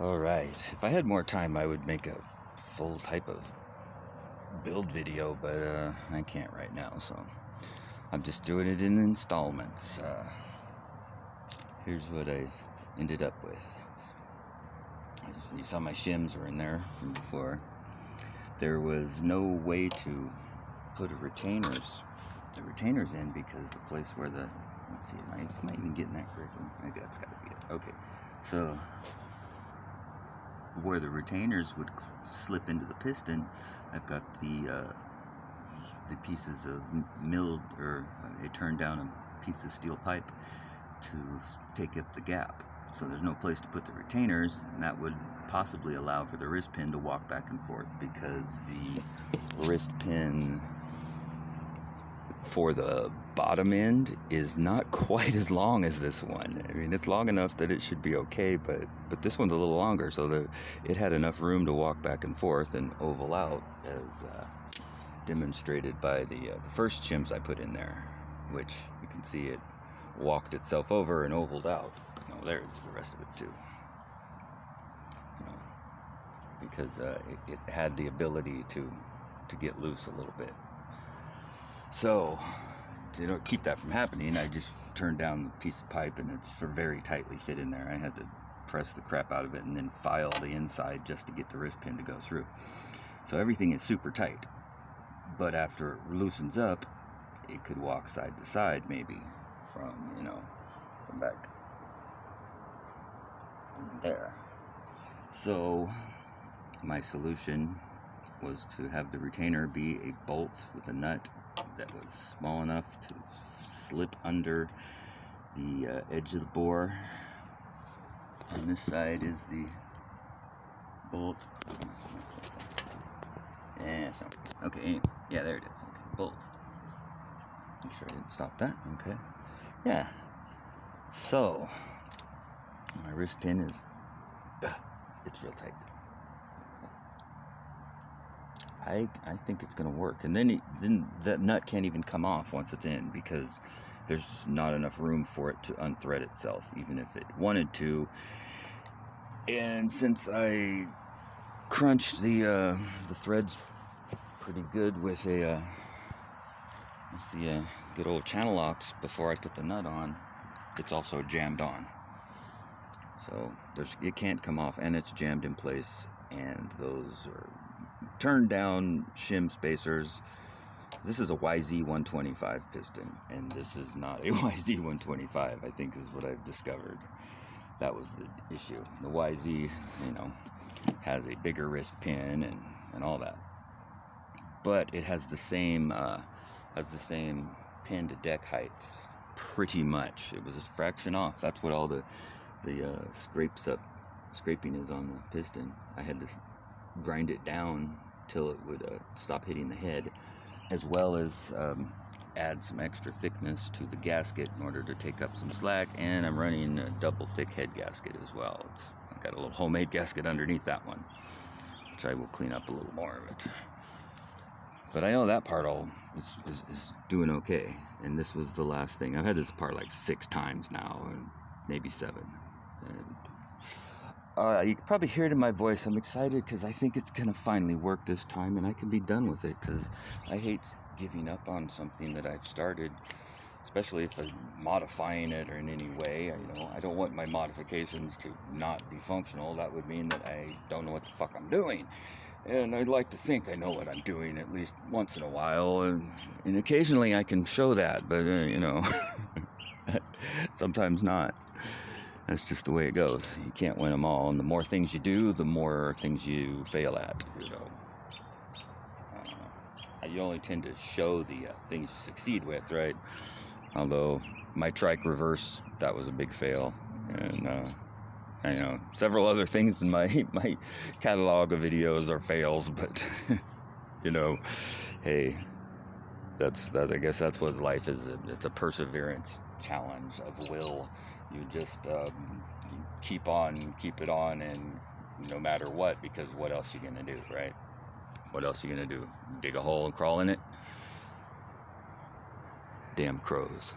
Alright, if I had more time I would make a full type of build video, but I can't right now, so I'm just doing it in installments. Here's what I ended up with. You saw my shims were in there from before. There was no way to put the retainers in because the place where the, let's see, am I even getting that correctly? I think that's gotta be it. Okay, so where the retainers would slip into the piston, I've got the pieces of milled, or I turned down a piece of steel pipe to take up the gap. So there's no place to put the retainers, and that would possibly allow for the wrist pin to walk back and forth, because the wrist pin for the bottom end is not quite as long as this one. I mean, it's long enough that it should be okay, but this one's a little longer, so that it had enough room to walk back and forth and oval out, as demonstrated by the first shims I put in there, which you can see it walked itself over and ovaled out. No, there's the rest of it too. Because it had the ability to get loose a little bit. So, to keep that from happening, I just turned down the piece of pipe, and it's very tightly fit in there. I had to press the crap out of it and then file the inside just to get the wrist pin to go through. So everything is super tight. But after it loosens up, it could walk side to side, maybe, from back there. So my solution was to have the retainer be a bolt with a nut that was small enough to slip under the edge of the bore. On this side is the bolt. Yeah, so, okay, yeah, there it is. Okay, bolt. Make sure I didn't stop that. Okay, yeah. So my wrist pin is, it's real tight. I think it's gonna work, and then that nut can't even come off once it's in, because there's not enough room for it to unthread itself, even if it wanted to. And since I crunched the threads pretty good with the good old channel locks before I put the nut on, it's also jammed on. So it can't come off, and it's jammed in place, and those are turned down shim spacers. This is a YZ125 piston, and this is not a YZ125, I think, is what I've discovered. That was the issue. The YZ, has a bigger wrist pin and all that, but it has the same pin to deck height, pretty much. It was a fraction off. That's what all the scraping is on the piston. I had to grind it down till it would stop hitting the head, as well as add some extra thickness to the gasket in order to take up some slack. And I'm running a double thick head gasket as well. I've got a little homemade gasket underneath that one, which I will clean up a little more of it. But I know that part all is doing okay. And this was the last thing. I've had this part like 6 times now, and maybe 7. And you can probably hear it in my voice. I'm excited because I think it's going to finally work this time, and I can be done with it, because I hate giving up on something that I've started, especially if I'm modifying it or in any way. I don't want my modifications to not be functional. That would mean that I don't know what the fuck I'm doing. And I'd like to think I know what I'm doing at least once in a while, and occasionally I can show that, but sometimes not. That's just the way it goes. You can't win them all, and the more things you do, the more things you fail at. You only tend to show the things you succeed with, right? Although my trike reverse, that was a big fail, and several other things in my catalog of videos are fails, but hey, that's I guess that's what life is. It's a perseverance challenge of will. You just keep it on, and no matter what, because what else are you gonna do, right? What else are you gonna do? Dig a hole and crawl in it? Damn crows.